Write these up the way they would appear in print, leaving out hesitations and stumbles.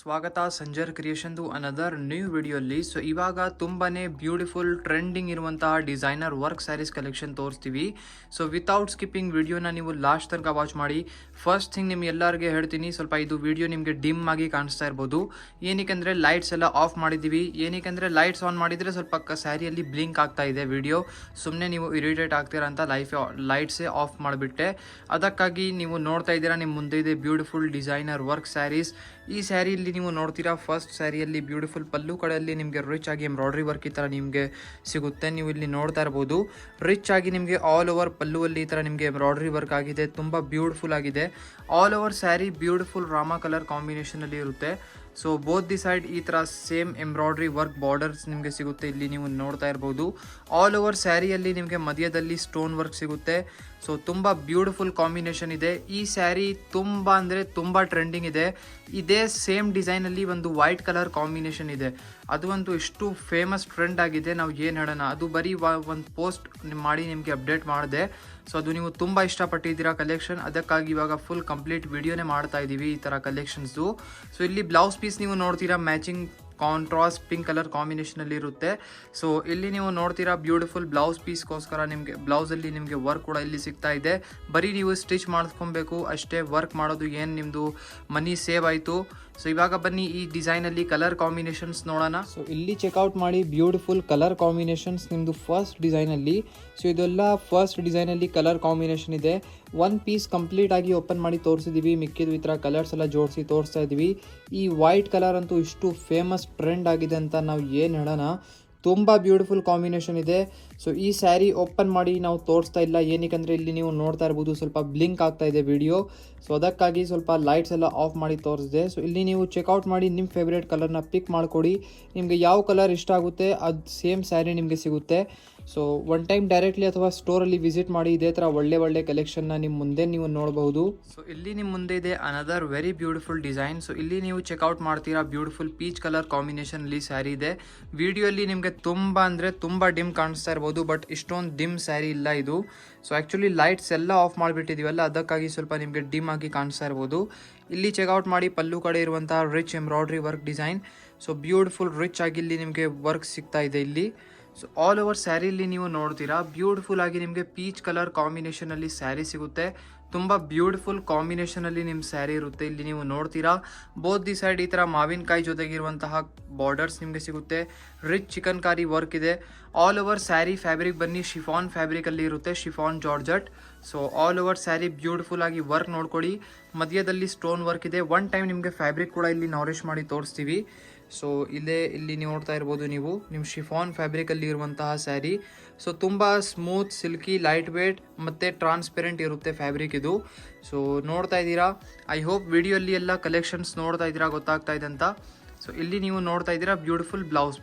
ಸ್ವಾಗತ Sanjar ಕ್ರಿಯೇಷನ್ದು another new ವಿಡಿಯೋಲಿ. So ಇವಾಗ ತುಂಬಾನೇ ಬ್ಯೂಟಿಫುಲ್ ಟ್ರೆಂಡಿಂಗ್ ಇರುವಂತಹ ಡಿಸೈನರ್ ವರ್ಕ್ ಸ್ಯಾರೀಸ್ ಕಲೆಕ್ಷನ್ ತೋರಿಸ್ತೀವಿ. ಸೊ ವಿತೌಟ್ ಸ್ಕಿಪ್ಪಿಂಗ್ ವಿಡಿಯೋನ ನೀವು ಲಾಸ್ಟ್ ತನಕ ವಾಚ್ ಮಾಡಿ. ಫಸ್ಟ್ ಥಿಂಗ್ ನಿಮ್ಗೆ ಎಲ್ಲರಿಗೆ ಹೇಳ್ತೀನಿ, ಸ್ವಲ್ಪ ಇದು ವಿಡಿಯೋ ನಿಮಗೆ ಡಿಮ್ ಆಗಿ ಕಾಣಿಸ್ತಾ ಇರ್ಬೋದು. ಏನಕ್ಕೆ ಲೈಟ್ಸ್ ಎಲ್ಲ ಆಫ್ ಮಾಡಿದ್ದೀವಿ. ಏನಕ್ಕೆ ಲೈಟ್ಸ್ ಆನ್ ಮಾಡಿದರೆ ಸ್ವಲ್ಪ ಸ್ಯಾರಿಯಲ್ಲಿ ಬ್ಲಿಂಕ್ ಆಗ್ತಾ ಇದೆ ವಿಡಿಯೋ. ಸುಮ್ಮನೆ ನೀವು ಇರಿಟೇಟ್ ಆಗ್ತೀರಾ ಅಂತ ಲೈಟ್ಸೇ ಆಫ್ ಮಾಡಿಬಿಟ್ಟೆ. ಅದಕ್ಕಾಗಿ ನೀವು ನೋಡ್ತಾ ಇದ್ದೀರಾ, ನಿಮ್ಮ ಮುಂದೆ ಇದೆ ಬ್ಯೂಟಿಫುಲ್ ಡಿಸೈನರ್ ವರ್ಕ್ ಸ್ಯಾರೀಸ್. ಈ ಸ್ಯಾರಿಯಲ್ಲಿ ನೀವು ನೋಡ್ತೀರಾ, ಫಸ್ಟ್ ಸ್ಯಾರಿಯಲ್ಲಿ ಬ್ಯೂಟಿಫುಲ್ ಪಲ್ಲು ಕಡೆಯಲ್ಲಿ ನಿಮಗೆ ರಿಚ್ ಆಗಿ ಎಂಬ್ರಾಯ್ಡ್ರಿ ವರ್ಕ್ ಈ ಥರ ನಿಮಗೆ ಸಿಗುತ್ತೆ. ನೀವು ಇಲ್ಲಿ ನೋಡ್ತಾ ಇರ್ಬೋದು, ರಿಚ್ ಆಗಿ ನಿಮಗೆ ಆಲ್ ಓವರ್ ಪಲ್ಲುವಲ್ಲಿ ಈ ಥರ ನಿಮಗೆ ಎಂಬ್ರಾಯ್ಡ್ರಿ ವರ್ಕ್ ಆಗಿದೆ. ತುಂಬ ಬ್ಯೂಟಿಫುಲ್ ಆಗಿದೆ. ಆಲ್ ಓವರ್ ಸ್ಯಾರಿ ಬ್ಯೂಟಿಫುಲ್ ರಾಮಾ ಕಲರ್ ಕಾಂಬಿನೇಷನಲ್ಲಿ ಇರುತ್ತೆ. ಸೊ ಬೋತ್ ದಿ ಸೈಡ್ ಈ ಥರ ಸೇಮ್ ಎಂಬ್ರಾಯ್ಡ್ರಿ ವರ್ಕ್ ಬಾರ್ಡರ್ಸ್ ನಿಮಗೆ ಸಿಗುತ್ತೆ. ಇಲ್ಲಿ ನೀವು ನೋಡ್ತಾ ಇರ್ಬೋದು, ಆಲ್ ಓವರ್ ಸ್ಯಾರಿಯಲ್ಲಿ ನಿಮಗೆ ಮಧ್ಯದಲ್ಲಿ ಸ್ಟೋನ್ ವರ್ಕ್ ಸಿಗುತ್ತೆ. ಸೊ ತುಂಬ ಬ್ಯೂಟಿಫುಲ್ ಕಾಂಬಿನೇಷನ್ ಇದೆ. ಈ ಸ್ಯಾರಿ ತುಂಬ ಅಂದರೆ ತುಂಬ ಟ್ರೆಂಡಿಂಗ್ ಇದೆ. ಇದೇ ಸೇಮ್ ಡಿಸೈನಲ್ಲಿ ಒಂದು ವೈಟ್ ಕಲರ್ ಕಾಂಬಿನೇಷನ್ ಇದೆ, ಅದು ಒಂದು ಇಷ್ಟು ಫೇಮಸ್ ಟ್ರೆಂಡ್ ಆಗಿದೆ. ನಾವು ಏನು ಹೇಳೋಣ, ಅದು ಬರೀ ಒಂದು ಪೋಸ್ಟ್ ಮಾಡಿ ನಿಮಗೆ ಅಪ್ಡೇಟ್ ಮಾಡಿದೆ. ಸೊ ಅದು ನೀವು ತುಂಬ ಇಷ್ಟಪಟ್ಟಿದ್ದೀರಾ ಕಲೆಕ್ಷನ್, ಅದಕ್ಕಾಗಿ ಇವಾಗ ಫುಲ್ ಕಂಪ್ಲೀಟ್ ವಿಡಿಯೋನೇ ಮಾಡ್ತಾ ಇದ್ದೀವಿ ಈ ಥರ ಕಲೆಕ್ಷನ್ಸ್ದು. ಸೊ ಇಲ್ಲಿ ಬ್ಲೌಸ್ ಪೀಸ್ ನೀವು ನೋಡ್ತೀರಾ, ಮ್ಯಾಚಿಂಗ್ ಕಾಂಟ್ರಾಸ್ಟ್ ಪಿಂಕ್ ಕಲರ್ ಕಾಂಬಿನೇಷನಲ್ಲಿ ಇರುತ್ತೆ. ಸೊ ಇಲ್ಲಿ ನೀವು ನೋಡ್ತೀರಾ ಬ್ಯೂಟಿಫುಲ್ ಬ್ಲೌಸ್ ಪೀಸ್ಗೋಸ್ಕರ ನಿಮಗೆ ಬ್ಲೌಸಲ್ಲಿ ನಿಮಗೆ ವರ್ಕ್ ಕೂಡ ಇಲ್ಲಿ ಸಿಗ್ತಾ ಇದೆ. ಬರೀ ನೀವು ಸ್ಟಿಚ್ ಮಾಡ್ಕೊಬೇಕು ಅಷ್ಟೇ, ವರ್ಕ್ ಮಾಡೋದು ಏನು ನಿಮ್ಮದು ಮನಿ ಸೇವ್ ಆಯಿತು. ಸೊ ಇವಾಗ ಬನ್ನಿ ಈ ಡಿಸೈನಲ್ಲಿ ಕಲರ್ ಕಾಂಬಿನೇಷನ್ಸ್ ನೋಡೋಣ. ಸೊ ಇಲ್ಲಿ ಚೆಕ್ಔಟ್ ಮಾಡಿ ಬ್ಯೂಟಿಫುಲ್ ಕಲರ್ ಕಾಂಬಿನೇಷನ್ಸ್ ನಿಮ್ಮದು ಫಸ್ಟ್ ಡಿಸೈನಲ್ಲಿ. ಸೊ ಇದೆಲ್ಲ ಫಸ್ಟ್ ಡಿಸೈನಲ್ಲಿ ಕಲರ್ ಕಾಂಬಿನೇಷನ್ ಇದೆ. ಒನ್ ಪೀಸ್ ಕಂಪ್ಲೀಟ್ ಆಗಿ ಓಪನ್ ಮಾಡಿ ತೋರಿಸಿದ್ದೀವಿ, ಮಿಕ್ಕಿದ್ದು ಈ ಥರ ಕಲರ್ಸ್ ಎಲ್ಲ ಜೋಡಿಸಿ ತೋರಿಸ್ತಾ ಇದ್ದೀವಿ. ಈ ವೈಟ್ ಕಲರ್ ಅಂತೂ ಇಷ್ಟು ಫೇಮಸ್ ಟ್ರೆಂಡ್ ಆಗಿದೆ ಅಂತ ನಾವು ಏನು ಹೇಳೋಣ. ತುಂಬ ಬ್ಯೂಟಿಫುಲ್ ಕಾಂಬಿನೇಷನ್ ಇದೆ. ಸೊ ಈ ಸ್ಯಾರಿ ಓಪನ್ ಮಾಡಿ ನಾವು ತೋರಿಸ್ತಾ ಇಲ್ಲ, ಏನಕ್ಕೆ ಇಲ್ಲಿ ನೀವು ನೋಡ್ತಾ ಇರ್ಬೋದು ಸ್ವಲ್ಪ ಬ್ಲಿಂಕ್ ಆಗ್ತಾ ಇದೆ ವಿಡಿಯೋ. ಸೊ ಅದಕ್ಕಾಗಿ ಸ್ವಲ್ಪ ಲೈಟ್ಸ್ ಎಲ್ಲ ಆಫ್ ಮಾಡಿ ತೋರಿಸಿದೆ. ಸೊ ಇಲ್ಲಿ ನೀವು ಚೆಕ್ಔಟ್ ಮಾಡಿ ನಿಮ್ಮ ಫೇವ್ರೇಟ್ ಕಲರ್ನ ಪಿಕ್ ಮಾಡಿಕೊಡಿ. ನಿಮಗೆ ಯಾವ ಕಲರ್ ಇಷ್ಟ ಆಗುತ್ತೆ ಅದು ಸೇಮ್ ಸ್ಯಾರಿ ನಿಮಗೆ ಸಿಗುತ್ತೆ. ಸೊ ಒನ್ ಟೈಮ್ ಡೈರೆಕ್ಟ್ಲಿ ಅಥವಾ ಸ್ಟೋರಲ್ಲಿ ವಿಸಿಟ್ ಮಾಡಿ, ಇದೇ ಥರ ಒಳ್ಳೆ ಕಲೆಕ್ಷನ್ನ ನಿಮ್ಮ ಮುಂದೆ ನೀವು ನೋಡಬಹುದು. ಸೊ ಇಲ್ಲಿ ನಿಮ್ಮ ಮುಂದೆ ಇದೆ another very beautiful design. So ಇಲ್ಲಿ ನೀವು ಚೆಕ್ಔಟ್ ಮಾಡ್ತೀರಾ, ಬ್ಯೂಟಿಫುಲ್ ಪೀಚ್ ಕಲರ್ ಕಾಂಬಿನೇಷನಲ್ಲಿ ಸ್ಯಾರಿ ಇದೆ. ವಿಡಿಯೋಲಿ ನಿಮಗೆ ತುಂಬ ಅಂದರೆ ತುಂಬ ಡಿಮ್ ಕಾಣಿಸ್ತಾ ಇರ್ಬೋದು, ಬಟ್ ಇಷ್ಟೊಂದು ಡಿಮ್ ಸ್ಯಾರಿ ಇಲ್ಲ ಇದು. ಸೊ ಆ್ಯಕ್ಚುಲಿ ಲೈಟ್ಸ್ ಎಲ್ಲ ಆಫ್ ಮಾಡಿಬಿಟ್ಟಿದ್ದೀವಲ್ಲ, ಅದಕ್ಕಾಗಿ ಸ್ವಲ್ಪ ನಿಮಗೆ ಡಿಮ್ ಆಗಿ ಕಾಣಿಸ್ತಾ ಇರ್ಬೋದು. ಇಲ್ಲಿ ಚೆಕ್ಔಟ್ ಮಾಡಿ ಪಲ್ಲು ಕಡೆ ಇರುವಂತಹ rich embroidery work design. So beautiful rich ಆಗಿ ಇಲ್ಲಿ ನಿಮಗೆ ವರ್ಕ್ ಸಿಗ್ತಾ ಇದೆ ಇಲ್ಲಿ. ಸೊ ಆಲ್ ಓವರ್ ಸ್ಯಾರಿಯಲ್ಲಿ ನೀವು ನೋಡ್ತೀರಾ ಬ್ಯೂಟಿಫುಲ್ ಆಗಿ ನಿಮಗೆ ಪೀಚ್ ಕಲರ್ ಕಾಂಬಿನೇಷನಲ್ಲಿ ಸ್ಯಾರಿ ಸಿಗುತ್ತೆ. ತುಂಬ ಬ್ಯೂಟಿಫುಲ್ ಕಾಂಬಿನೇಷನಲ್ಲಿ ನಿಮ್ಮ ಸ್ಯಾರಿ ಇರುತ್ತೆ. ಇಲ್ಲಿ ನೀವು ನೋಡ್ತೀರಾ ಬೋತ್ ದಿ ಸೈಡ್ ಈ ಥರ ಮಾವಿನಕಾಯಿ ಜೊತೆಗಿರುವಂತಹ ಬಾರ್ಡರ್ಸ್ ನಿಮಗೆ ಸಿಗುತ್ತೆ. ರಿಚ್ ಚಿಕನ್ ಕಾರಿ ವರ್ಕ್ ಇದೆ. ಆಲ್ ಓವರ್ ಸ್ಯಾರಿ ಫ್ಯಾಬ್ರಿಕ್ ಬನ್ನಿ ಶಿಫಾನ್ ಫ್ಯಾಬ್ರಿಕಲ್ಲಿ ಇರುತ್ತೆ, chiffon georgette. So all over sari beautiful ಆಗಿ ವರ್ಕ್ ನೋಡ್ಕೊಳ್ಳಿ. ಮಧ್ಯದಲ್ಲಿ ಸ್ಟೋನ್ ವರ್ಕ್ ಇದೆ. ಒನ್ ಟೈಮ್ ನಿಮಗೆ ಫ್ಯಾಬ್ರಿಕ್ ಕೂಡ ಇಲ್ಲಿ ನಾರಿಶ್ ಮಾಡಿ ತೋರಿಸ್ತೀವಿ. ಸೊ ಇಲ್ಲಿ ನೋಡ್ತಾ ಇರ್ಬೋದು ನೀವು ನಿಮ್ಮ ಶಿಫಾನ್ ಫ್ಯಾಬ್ರಿಕಲ್ಲಿ ಇರುವಂತಹ ಸ್ಯಾರಿ. ಸೊ ತುಂಬ ಸ್ಮೂತ್, ಸಿಲ್ಕಿ, ಲೈಟ್ ವೇಟ್ ಮತ್ತು ಟ್ರಾನ್ಸ್ಪೆರೆಂಟ್ ಇರುತ್ತೆ ಫ್ಯಾಬ್ರಿಕ್ ಇದು. ಸೊ ನೋಡ್ತಾ ಇದ್ದೀರಾ, ಐ ಹೋಪ್ ವಿಡಿಯೋಲ್ಲಿ ಎಲ್ಲ ಕಲೆಕ್ಷನ್ಸ್ ನೋಡ್ತಾ ಇದ್ದೀರಾ, ಗೊತ್ತಾಗ್ತಾ ಇದೆ ಅಂತ. ಸೊ ಇಲ್ಲಿ ನೀವು ನೋಡ್ತಾ ಇದ್ದೀರಾ ಬ್ಯೂಟಿಫುಲ್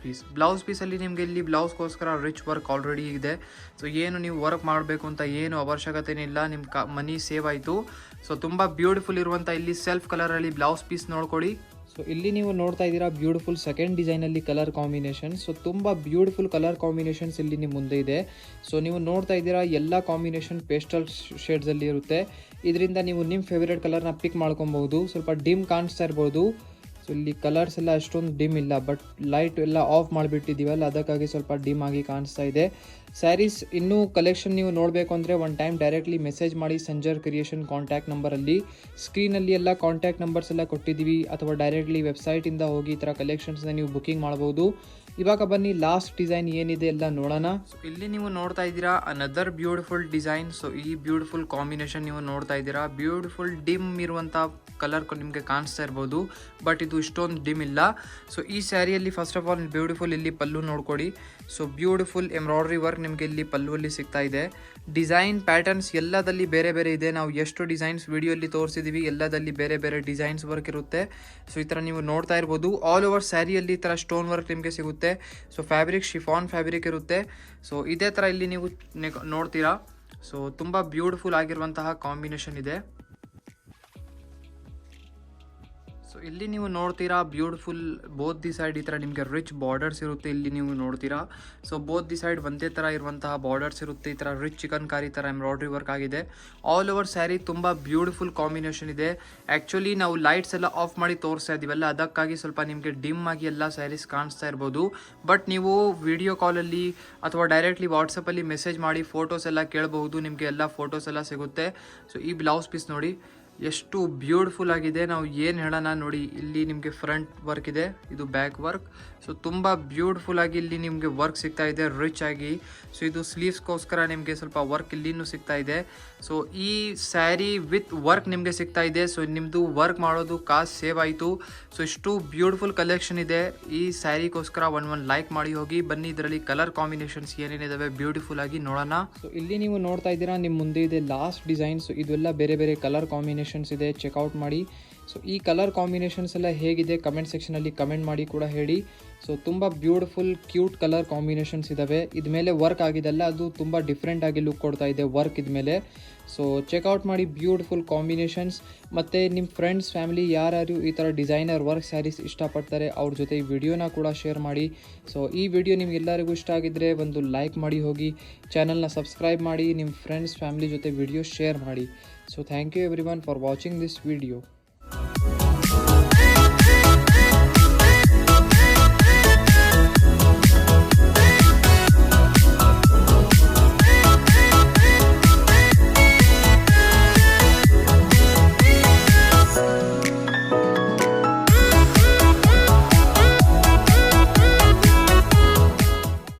ಬ್ಲೌಸ್ ಪೀಸಲ್ಲಿ ನಿಮಗೆ ಇಲ್ಲಿ ಬ್ಲೌಸ್ಗೋಸ್ಕರ ರಿಚ್ ವರ್ಕ್ ಆಲ್ರೆಡಿ ಇದೆ. ಸೊ ಏನು ನೀವು ವರ್ಕ್ ಮಾಡಬೇಕು ಅಂತ ಏನು ಅವಶ್ಯಕತೆನೇ ಇಲ್ಲ, ನಿಮ್ಮ ಮನಿ ಸೇವ್ ಆಯಿತು. ಸೊ ತುಂಬ ಬ್ಯೂಟಿಫುಲ್ ಇರುವಂಥ ಇಲ್ಲಿ ಸೆಲ್ಫ್ ಕಲರಲ್ಲಿ ಬ್ಲೌಸ್ ಪೀಸ್ ನೋಡ್ಕೊಳ್ಳಿ. ಸೊ ಇಲ್ಲಿ ನೀವು ನೋಡ್ತಾ ಇದ್ದೀರಾ ಬ್ಯೂಟಿಫುಲ್ ಸೆಕೆಂಡ್ ಡಿಸೈನಲ್ಲಿ ಕಲರ್ ಕಾಂಬಿನೇಷನ್. ಸೊ ತುಂಬ ಬ್ಯೂಟಿಫುಲ್ ಕಲರ್ ಕಾಂಬಿನೇಷನ್ಸ್ ಇಲ್ಲಿ ನಿಮ್ಮ ಮುಂದೆ ಇದೆ. ಸೊ ನೀವು ನೋಡ್ತಾ ಇದ್ದೀರಾ ಎಲ್ಲ ಕಾಂಬಿನೇಷನ್ ಪೇಸ್ಟಲ್ ಶೇಡ್ಸಲ್ಲಿ ಇರುತ್ತೆ. ಇದರಿಂದ ನೀವು ನಿಮ್ಮ ಫೇವ್ರೇಟ್ ಕಲರ್ನ ಪಿಕ್ ಮಾಡ್ಕೊಬಹುದು. ಸ್ವಲ್ಪ ಡಿಮ್ ಕಾಣಿಸ್ತಾ ಇರ್ಬೋದು. ಸೊ ಇಲ್ಲಿ ಕಲರ್ಸ್ ಎಲ್ಲ ಅಷ್ಟೊಂದು ಡಿಮ್ ಇಲ್ಲ, ಬಟ್ ಲೈಟ್ ಎಲ್ಲ ಆಫ್ ಮಾಡಿಬಿಟ್ಟಿದ್ದೀವಲ್ಲ, ಅದಕ್ಕಾಗಿ ಸ್ವಲ್ಪ ಡಿಮ್ ಆಗಿ ಕಾಣಿಸ್ತಾ ಇದೆ. ಸ್ಯಾರೀಸ್ ಇನ್ನೂ ಕಲೆಕ್ಷನ್ ನೀವು ನೋಡಬೇಕು ಅಂದರೆ ಒನ್ ಟೈಮ್ ಡೈರೆಕ್ಟ್ಲಿ ಮೆಸೇಜ್ ಮಾಡಿ ಸಂಜರ್ ಕ್ರಿಯೇಷನ್ ಕಾಂಟ್ಯಾಕ್ಟ್ ನಂಬರಲ್ಲಿ. ಸ್ಕ್ರೀನಲ್ಲಿ ಎಲ್ಲ ಕಾಂಟ್ಯಾಕ್ಟ್ ನಂಬರ್ಸ್ ಎಲ್ಲ ಕೊಟ್ಟಿದ್ದೀವಿ, ಅಥವಾ ಡೈರೆಕ್ಟ್ಲಿ ವೆಬ್ಸೈಟಿಂದ ಹೋಗಿ ಈ ಥರ ಕಲೆಕ್ಷನ್ಸ್ನ ನೀವು ಬುಕಿಂಗ್ ಮಾಡ್ಬೋದು. ಇವಾಗ ಬನ್ನಿ ಲಾಸ್ಟ್ ಡಿಸೈನ್ ಏನಿದೆ ಎಲ್ಲ ನೋಡೋಣ. ಸೊ ಇಲ್ಲಿ ನೀವು ನೋಡ್ತಾ ಇದ್ದೀರಾ ಅನದರ್ ಬ್ಯೂಟಿಫುಲ್ ಡಿಸೈನ್. ಸೊ ಈ ಬ್ಯೂಟಿಫುಲ್ ಕಾಂಬಿನೇಷನ್ ನೀವು ನೋಡ್ತಾ ಇದ್ದೀರಾ, ಬ್ಯೂಟಿಫುಲ್ ಡಿಮ್ ಇರುವಂಥ ಕಲರ್ ನಿಮಗೆ ಕಾಣಿಸ್ತಾ ಇರ್ಬೋದು, ಬಟ್ ಇದು ಇಷ್ಟೊಂದು ಡಿಮ್ ಇಲ್ಲ. ಸೊ ಈ ಸ್ಯಾರಿಯಲ್ಲಿ ಫಸ್ಟ್ ಆಫ್ ಆಲ್ ಬ್ಯೂಟಿಫುಲ್ ಇಲ್ಲಿ ಪಲ್ಲು ನೋಡ್ಕೊಡಿ. ಸೊ ಬ್ಯೂಟಿಫುಲ್ ಎಂಬ್ರಾಯ್ಡ್ರಿ ವರ್ಕ್ ನಿಮಗೆ ಇಲ್ಲಿ ಪಲ್ಲುವಲ್ಲಿ ಸಿಗ್ತಾ ಇದೆ. ಡಿಸೈನ್ ಪ್ಯಾಟರ್ನ್ಸ್ ಎಲ್ಲದಲ್ಲಿ ಬೇರೆ ಬೇರೆ ಇದೆ. ನಾವು ಎಷ್ಟು ಡಿಸೈನ್ಸ್ ವಿಡಿಯೋಲ್ಲಿ ತೋರಿಸಿದ್ದೀವಿ, ಎಲ್ಲದಲ್ಲಿ ಬೇರೆ ಬೇರೆ ಡಿಸೈನ್ಸ್ ವರ್ಕ್ ಇರುತ್ತೆ. ಸೊ ಈ ಥರ ನೀವು ನೋಡ್ತಾ ಇರ್ಬೋದು. ಆಲ್ ಓವರ್ ಸ್ಯಾರಿಯಲ್ಲಿ ಈ ಥರ ಸ್ಟೋನ್ ವರ್ಕ್ ನಿಮಗೆ ಸಿಗುತ್ತೆ. ಸೊ ಫ್ಯಾಬ್ರಿಕ್ ಶಿಫಾನ್ ಫ್ಯಾಬ್ರಿಕ್ ಇರುತ್ತೆ. ಸೊ ಇದೇ ಥರ ಇಲ್ಲಿ ನೀವು ನೋಡ್ತೀರಾ. ಸೊ ತುಂಬ ಬ್ಯೂಟಿಫುಲ್ ಆಗಿರುವಂತಹ ಕಾಂಬಿನೇಷನ್ ಇದೆ. ಸೊ ಇಲ್ಲಿ ನೀವು ನೋಡ್ತೀರಾ ಬ್ಯೂಟಿಫುಲ್ ಬೋತ್ ದಿ ಸೈಡ್ ಈ ಥರ ನಿಮಗೆ ರಿಚ್ ಬಾರ್ಡರ್ಸ್ ಇರುತ್ತೆ. ಇಲ್ಲಿ ನೀವು ನೋಡ್ತೀರಾ ಸೊ ಬೋತ್ ದಿ ಸೈಡ್ ಒಂದೇ ಥರ ಇರುವಂತಹ ಬಾರ್ಡರ್ಸ್ ಇರುತ್ತೆ. ಈ ಥರ ರಿಚ್ ಚಿಕನ್ ಕಾರಿ ಥರ ಎಂಬ್ರಾಯ್ಡ್ರಿ ವರ್ಕ್ ಆಗಿದೆ. ಆಲ್ ಓವರ್ ಸ್ಯಾರಿ ತುಂಬ ಬ್ಯೂಟಿಫುಲ್ ಕಾಂಬಿನೇಷನ್ ಇದೆ. ಆ್ಯಕ್ಚುಲಿ ನಾವು ಲೈಟ್ಸ್ ಎಲ್ಲ ಆಫ್ ಮಾಡಿ ತೋರಿಸ್ತಾ ಇದ್ದೀವಲ್ಲ, ಅದಕ್ಕಾಗಿ ಸ್ವಲ್ಪ ನಿಮಗೆ ಡಿಮ್ ಆಗಿ ಎಲ್ಲ ಸ್ಯಾರೀಸ್ ಕಾಣಿಸ್ತಾ ಇರ್ಬೋದು. ಬಟ್ ನೀವು ವಿಡಿಯೋ ಕಾಲಲ್ಲಿ ಅಥವಾ ಡೈರೆಕ್ಟ್ಲಿ ವಾಟ್ಸಪ್ಪಲ್ಲಿ ಮೆಸೇಜ್ ಮಾಡಿ ಫೋಟೋಸ್ ಎಲ್ಲ ಕೇಳಬಹುದು, ನಿಮಗೆ ಎಲ್ಲ ಫೋಟೋಸ್ ಎಲ್ಲ ಸಿಗುತ್ತೆ. ಸೊ ಈ ಬ್ಲೌಸ್ ಪೀಸ್ ನೋಡಿ ಎಷ್ಟು ಬ್ಯೂಟಿಫುಲ್ ಆಗಿದೆ. ನಾವು ಏನು ಹೇಳೋಣ ನೋಡಿ, ಇಲ್ಲಿ ನಿಮಗೆ ಫ್ರಂಟ್ ವರ್ಕ್ ಇದೆ, ಇದು ಬ್ಯಾಕ್ ವರ್ಕ್. ಸೊ ತುಂಬ ಬ್ಯೂಟಿಫುಲ್ ಆಗಿ ಇಲ್ಲಿ ನಿಮಗೆ ವರ್ಕ್ ಸಿಗ್ತಾ ಇದೆ ರಿಚ್ ಆಗಿ. ಸೊ ಇದು ಸ್ಲೀವ್ಸ್ಗೋಸ್ಕರ ನಿಮಗೆ ಸ್ವಲ್ಪ ವರ್ಕ್ ಇಲ್ಲಿನೂ ಸಿಗ್ತಾ ಇದೆ. ಸೊ ಈ ಸ್ಯಾರಿ ವಿತ್ ವರ್ಕ್ ನಿಮಗೆ ಸಿಗ್ತಾ ಇದೆ. ಸೊ ನಿಮ್ಮದು ವರ್ಕ್ ಮಾಡೋದು ಕಾಸ್ಟ್ ಸೇವ್ ಆಯಿತು. ಸೊ ಇಷ್ಟು ಬ್ಯೂಟಿಫುಲ್ ಕಲೆಕ್ಷನ್ ಇದೆ. ಈ ಸ್ಯಾರಿಗೋಸ್ಕರ ಒಂದು ಲೈಕ್ ಮಾಡಿ ಹೋಗಿ. ಬನ್ನಿ ಇದರಲ್ಲಿ ಕಲರ್ ಕಾಂಬಿನೇಷನ್ಸ್ ಏನೇನಿದಾವೆ ಬ್ಯೂಟಿಫುಲ್ ಆಗಿ ನೋಡೋಣ. ಸೊ ಇಲ್ಲಿ ನೀವು ನೋಡ್ತಾ ಇದ್ದೀರಾ, ನಿಮ್ಮ ಮುಂದೆ ಇದೆ ಲಾಸ್ಟ್ ಡಿಸೈನ್. ಸೊ ಇದೆಲ್ಲ ಬೇರೆ ಬೇರೆ ಕಲರ್ ಕಾಂಬಿನೇಷನ್ಸ್ ಇದೆ, ಚೆಕ್ಔಟ್ ಮಾಡಿ. ಸೊ ಈ ಕಲರ್ ಕಾಂಬಿನೇಷನ್ಸ್ ಎಲ್ಲ ಹೇಗಿದೆ ಕಮೆಂಟ್ ಸೆಕ್ಷನಲ್ಲಿ ಕಮೆಂಟ್ ಮಾಡಿ ಕೂಡ ಹೇಳಿ. ಸೊ ತುಂಬ ಬ್ಯೂಟಿಫುಲ್ ಕ್ಯೂಟ್ ಕಲರ್ ಕಾಂಬಿನೇಷನ್ಸ್ ಇದ್ದಾವೆ. ಇದ್ಮೇಲೆ ವರ್ಕ್ ಆಗಿದೆಲ್ಲ ಅದು ತುಂಬ ಡಿಫ್ರೆಂಟ್ ಆಗಿ ಲುಕ್ ಕೊಡ್ತಾ ಇದೆ ವರ್ಕ್ ಇದ್ಮೇಲೆ. ಸೊ ಚೆಕ್ಔಟ್ ಮಾಡಿ ಬ್ಯೂಟಿಫುಲ್ ಕಾಂಬಿನೇಷನ್ಸ್. ಮತ್ತು ನಿಮ್ಮ ಫ್ರೆಂಡ್ಸ್ ಫ್ಯಾಮಿಲಿ ಯಾರ್ಯಾರು ಈ ಥರ ಡಿಸೈನರ್ ವರ್ಕ್ ಸ್ಯಾರೀಸ್ ಇಷ್ಟಪಡ್ತಾರೆ ಅವ್ರ ಜೊತೆ ಈ ವಿಡಿಯೋನ ಕೂಡ ಶೇರ್ ಮಾಡಿ. ಸೊ ಈ ವಿಡಿಯೋ ನಿಮ್ಗೆಲ್ಲರಿಗೂ ಇಷ್ಟ ಆಗಿದ್ದರೆ ಒಂದು ಲೈಕ್ ಮಾಡಿ ಹೋಗಿ, ಚಾನಲ್ನ ಸಬ್ಸ್ಕ್ರೈಬ್ ಮಾಡಿ, ನಿಮ್ಮ ಫ್ರೆಂಡ್ಸ್ ಫ್ಯಾಮಿಲಿ ಜೊತೆ ವಿಡಿಯೋ ಶೇರ್ ಮಾಡಿ. So thank you everyone for watching this video.